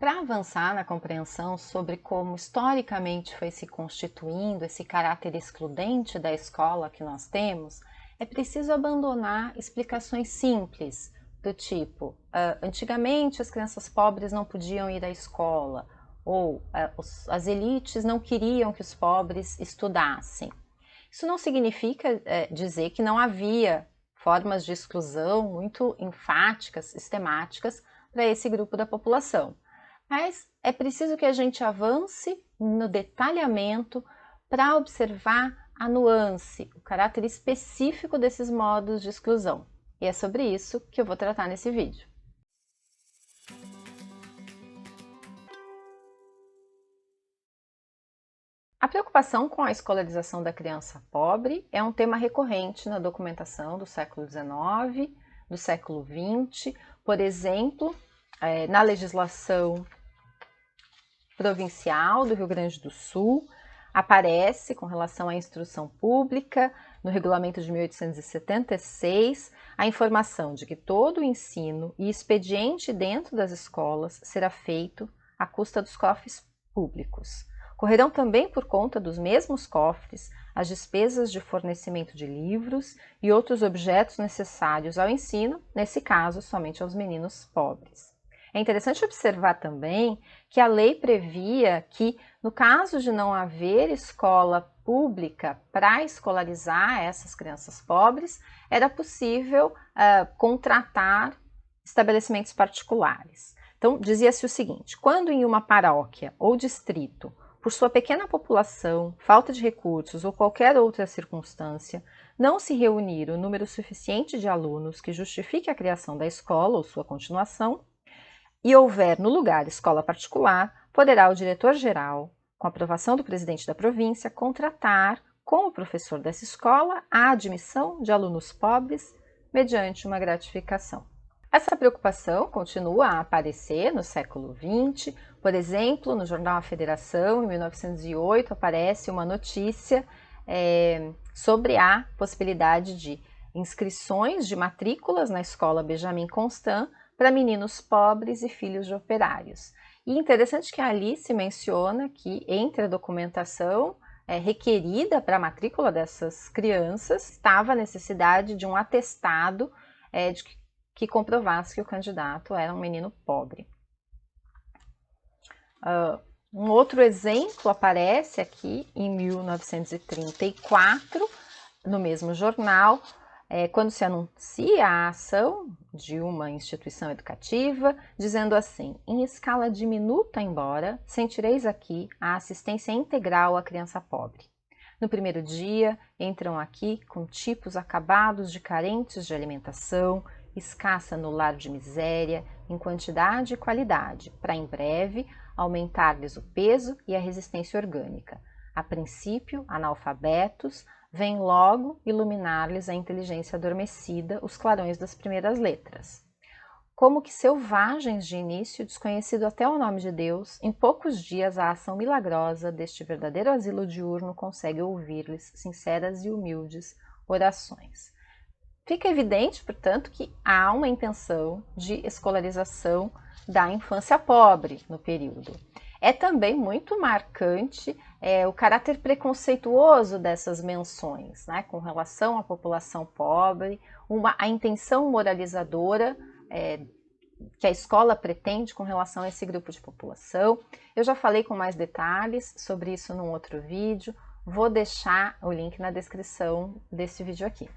Para avançar na compreensão sobre como historicamente foi se constituindo esse caráter excludente da escola que nós temos, é preciso abandonar explicações simples, do tipo, antigamente as crianças pobres não podiam ir à escola, ou as elites não queriam que os pobres estudassem. Isso não significa dizer que não havia formas de exclusão muito enfáticas, sistemáticas, para esse grupo da população. Mas é preciso que a gente avance no detalhamento para observar a nuance, o caráter específico desses modos de exclusão. E é sobre isso que eu vou tratar nesse vídeo. A preocupação com a escolarização da criança pobre é um tema recorrente na documentação do século XIX, do século XX, por exemplo, na legislação provincial do Rio Grande do Sul, aparece com relação à instrução pública, no regulamento de 1876, a informação de que todo o ensino e expediente dentro das escolas será feito à custa dos cofres públicos. Correrão também por conta dos mesmos cofres as despesas de fornecimento de livros e outros objetos necessários ao ensino, nesse caso, somente aos meninos pobres. É interessante observar também que a lei previa que, no caso de não haver escola pública para escolarizar essas crianças pobres, era possível contratar estabelecimentos particulares. Então, dizia-se o seguinte: quando em uma paróquia ou distrito, por sua pequena população, falta de recursos ou qualquer outra circunstância, não se reunir o número suficiente de alunos que justifique a criação da escola ou sua continuação, e houver no lugar escola particular, poderá o diretor-geral, com aprovação do presidente da província, contratar como professor dessa escola a admissão de alunos pobres mediante uma gratificação. Essa preocupação continua a aparecer no século XX. Por exemplo, no jornal A Federação, em 1908, aparece uma notícia sobre a possibilidade de inscrições de matrículas na escola Benjamin Constant para meninos pobres e filhos de operários. E interessante que ali se menciona que entre a documentação requerida para a matrícula dessas crianças estava a necessidade de um atestado que comprovasse que o candidato era um menino pobre. Um outro exemplo aparece aqui em 1934, no mesmo jornal, quando se anuncia a ação de uma instituição educativa, dizendo assim: em escala diminuta, embora, sentireis aqui a assistência integral à criança pobre. No primeiro dia, entram aqui com tipos acabados de carentes de alimentação, escassa no lar de miséria, em quantidade e qualidade, para em breve aumentar-lhes o peso e a resistência orgânica. A princípio, analfabetos, vem logo iluminar-lhes a inteligência adormecida, os clarões das primeiras letras. Como que selvagens de início, desconhecido até o nome de Deus, em poucos dias a ação milagrosa deste verdadeiro asilo diurno consegue ouvir-lhes sinceras e humildes orações. Fica evidente, portanto, que há uma intenção de escolarização da infância pobre no período. É também muito marcante o caráter preconceituoso dessas menções, né, com relação à população pobre, a intenção moralizadora que a escola pretende com relação a esse grupo de população. Eu já falei com mais detalhes sobre isso num outro vídeo, vou deixar o link na descrição desse vídeo aqui.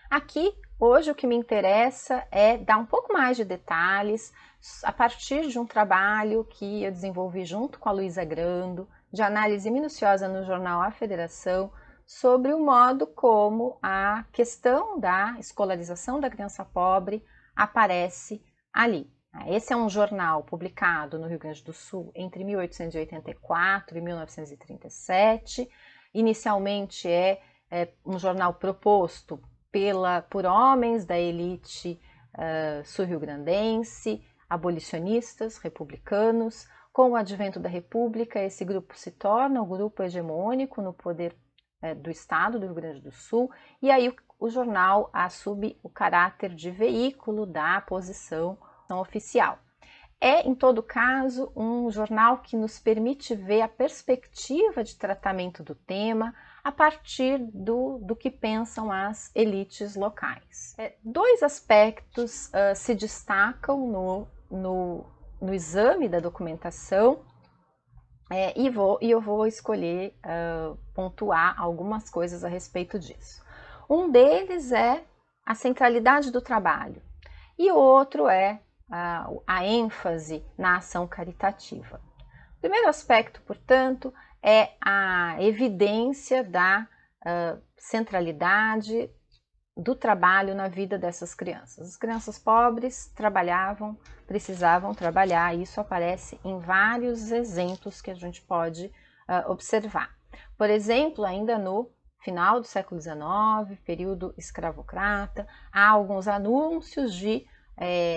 Aqui, hoje, o que me interessa é dar um pouco mais de detalhes a partir de um trabalho que eu desenvolvi junto com a Luísa Grando, de análise minuciosa no jornal A Federação, sobre o modo como a questão da escolarização da criança pobre aparece ali. Esse é um jornal publicado no Rio Grande do Sul entre 1884 e 1937. Inicialmente é um jornal proposto por homens da elite sul-riograndense, abolicionistas, republicanos. Com o advento da República, esse grupo se torna o grupo hegemônico no poder do Estado do Rio Grande do Sul, e aí o jornal assume o caráter de veículo da posição não oficial. É, em todo caso, um jornal que nos permite ver a perspectiva de tratamento do tema a partir do que pensam as elites locais. Dois aspectos se destacam no exame da documentação e eu vou escolher pontuar algumas coisas a respeito disso. Um deles é a centralidade do trabalho e o outro é a ênfase na ação caritativa. O primeiro aspecto, portanto, é a evidência da centralidade do trabalho na vida dessas crianças. As crianças pobres trabalhavam, precisavam trabalhar, e isso aparece em vários exemplos que a gente pode observar. Por exemplo, ainda no final do século XIX, período escravocrata, há alguns anúncios de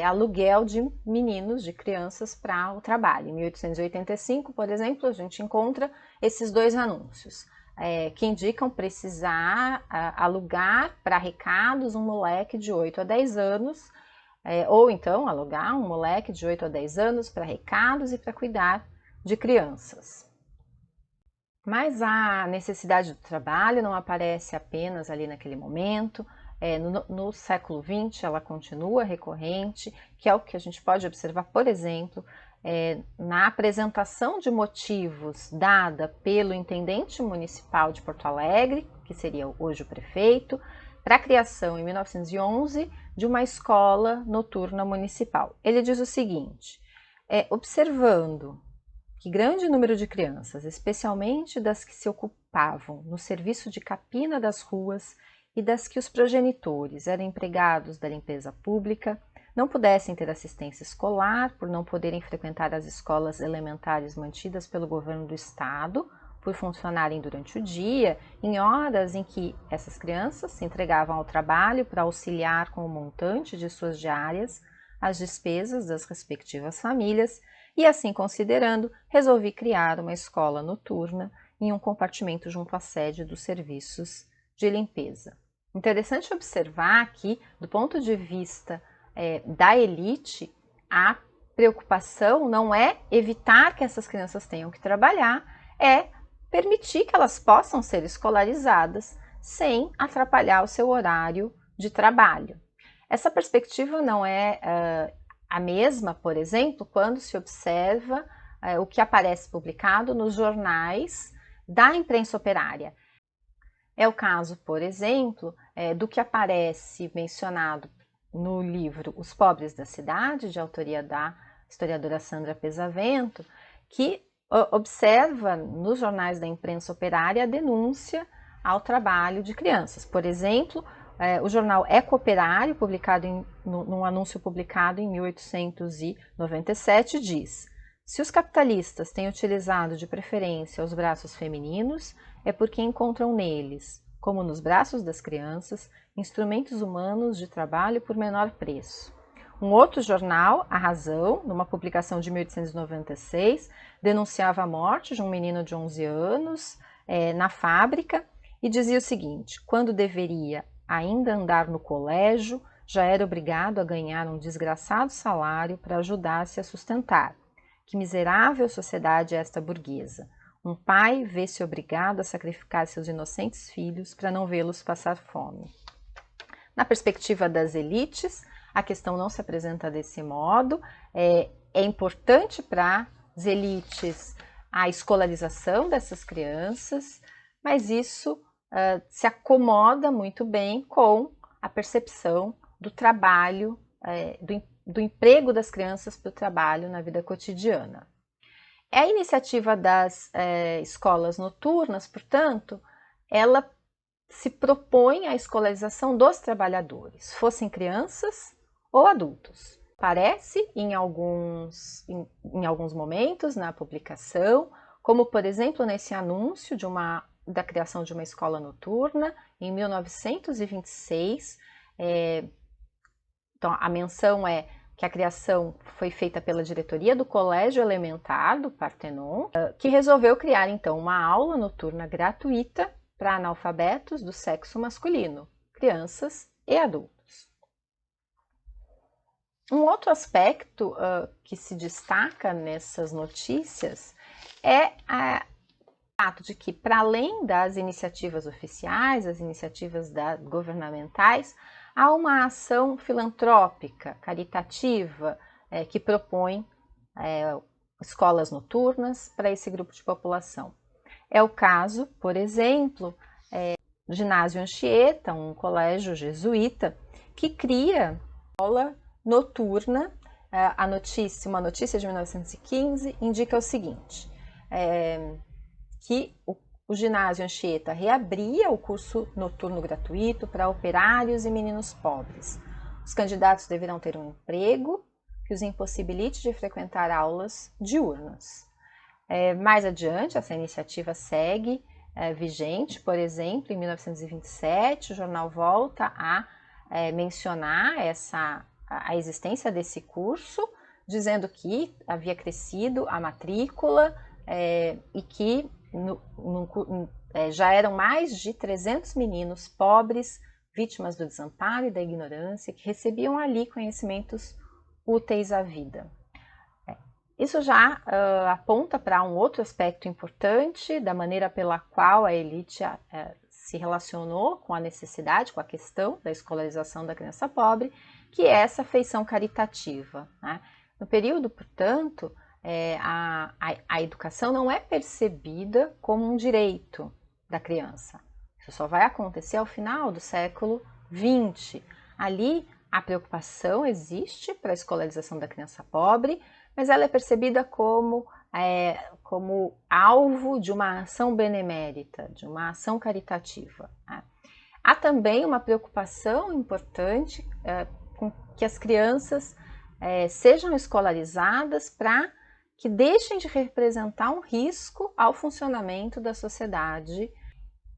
aluguel de meninos, de crianças para o trabalho. Em 1885, por exemplo, a gente encontra esses dois anúncios, que indicam precisar alugar para recados um moleque de 8 a 10 anos, ou então alugar um moleque de 8 a 10 anos para recados e para cuidar de crianças. Mas a necessidade do trabalho não aparece apenas ali naquele momento. No século XX ela continua recorrente, que é o que a gente pode observar, por exemplo, na apresentação de motivos dada pelo intendente municipal de Porto Alegre, que seria hoje o prefeito, para a criação em 1911 de uma escola noturna municipal. Ele diz o seguinte: observando que grande número de crianças, especialmente das que se ocupavam no serviço de capina das ruas e das que os progenitores eram empregados da limpeza pública, não pudessem ter assistência escolar por não poderem frequentar as escolas elementares mantidas pelo governo do estado, por funcionarem durante o dia, em horas em que essas crianças se entregavam ao trabalho para auxiliar com o montante de suas diárias as despesas das respectivas famílias, e assim considerando, resolvi criar uma escola noturna em um compartimento junto à sede dos serviços de limpeza. Interessante observar que, do ponto de vista da elite, a preocupação não é evitar que essas crianças tenham que trabalhar, é permitir que elas possam ser escolarizadas sem atrapalhar o seu horário de trabalho. Essa perspectiva não é a mesma, por exemplo, quando se observa o que aparece publicado nos jornais da imprensa operária. É o caso, por exemplo, do que aparece mencionado no livro Os Pobres da Cidade, de autoria da historiadora Sandra Pesavento, que observa nos jornais da imprensa operária a denúncia ao trabalho de crianças. Por exemplo, o jornal Eco Operário, num anúncio publicado em 1897, diz: se os capitalistas têm utilizado de preferência os braços femininos, é porque encontram neles, como nos braços das crianças, instrumentos humanos de trabalho por menor preço. Um outro jornal, A Razão, numa publicação de 1896, denunciava a morte de um menino de 11 anos na fábrica e dizia o seguinte: quando deveria ainda andar no colégio, já era obrigado a ganhar um desgraçado salário para ajudar-se a sustentar. Que miserável sociedade é esta burguesa! Um pai vê-se obrigado a sacrificar seus inocentes filhos para não vê-los passar fome. Na perspectiva das elites, a questão não se apresenta desse modo. É importante para as elites a escolarização dessas crianças, mas isso se acomoda muito bem com a percepção do trabalho, do emprego das crianças para o trabalho na vida cotidiana. A iniciativa das escolas noturnas, portanto, ela se propõe à escolarização dos trabalhadores, fossem crianças ou adultos. Aparece em alguns momentos na publicação, como por exemplo nesse anúncio da criação de uma escola noturna em 1926. Então a menção é que a criação foi feita pela diretoria do Colégio Elementar do Partenon, que resolveu criar então uma aula noturna gratuita para analfabetos do sexo masculino, crianças e adultos. Um outro aspecto que se destaca nessas notícias é o fato de que, para além das iniciativas oficiais, as iniciativas governamentais, há uma ação filantrópica, caritativa, que propõe escolas noturnas para esse grupo de população. É o caso, por exemplo, do Ginásio Anchieta, um colégio jesuíta, que cria escola noturna. Uma notícia de 1915 indica o seguinte, que o Ginásio Anchieta reabria o curso noturno gratuito para operários e meninos pobres. Os candidatos deverão ter um emprego que os impossibilite de frequentar aulas diurnas. Mais adiante, essa iniciativa segue vigente. Por exemplo, em 1927, o jornal volta a mencionar a existência desse curso, dizendo que havia crescido a matrícula e que já eram mais de 300 meninos pobres, vítimas do desamparo e da ignorância, que recebiam ali conhecimentos úteis à vida. Isso já aponta para um outro aspecto importante da maneira pela qual a elite se relacionou com a necessidade, com a questão da escolarização da criança pobre, que é essa feição caritativa, né? No período, portanto, a educação não é percebida como um direito da criança. Isso só vai acontecer ao final do século XX. Ali, a preocupação existe para a escolarização da criança pobre, mas ela é percebida como alvo de uma ação benemérita, de uma ação caritativa. Há também uma preocupação importante com que as crianças sejam escolarizadas para que deixem de representar um risco ao funcionamento da sociedade.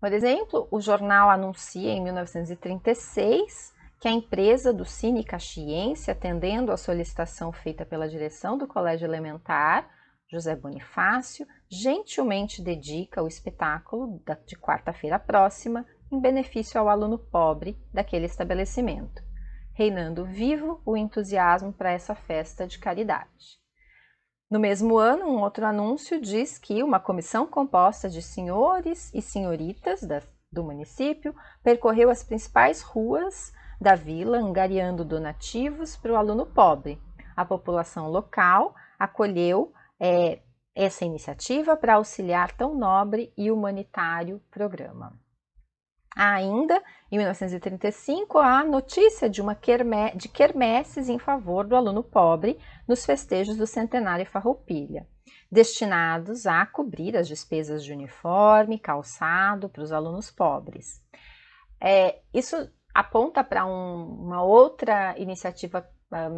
Por exemplo, o jornal anuncia em 1936 que a empresa do Cine Caxiense, atendendo à solicitação feita pela direção do Colégio Elementar, José Bonifácio, gentilmente dedica o espetáculo de quarta-feira próxima em benefício ao aluno pobre daquele estabelecimento, reinando vivo o entusiasmo para essa festa de caridade. No mesmo ano, um outro anúncio diz que uma comissão composta de senhores e senhoritas do município percorreu as principais ruas da vila, angariando donativos para o aluno pobre. A população local acolheu essa iniciativa para auxiliar tão nobre e humanitário programa. Há ainda, em 1935, a notícia de quermesses em favor do aluno pobre nos festejos do Centenário Farroupilha, destinados a cobrir as despesas de uniforme, calçado para os alunos pobres. Isso aponta para uma outra iniciativa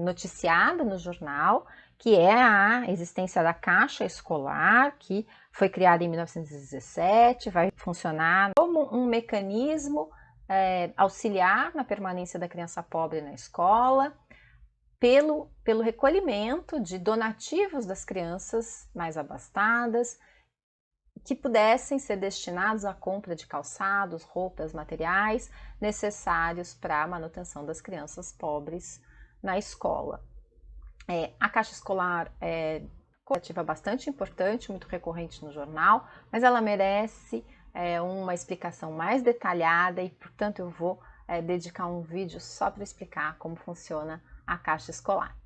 noticiada no jornal, que é a existência da Caixa Escolar, que foi criada em 1917, vai funcionar como um mecanismo auxiliar na permanência da criança pobre na escola, pelo recolhimento de donativos das crianças mais abastadas, que pudessem ser destinados à compra de calçados, roupas, materiais necessários para a manutenção das crianças pobres na escola. A Caixa Escolar é uma iniciativa bastante importante, muito recorrente no jornal, mas ela merece uma explicação mais detalhada e, portanto, eu vou dedicar um vídeo só para explicar como funciona a Caixa Escolar.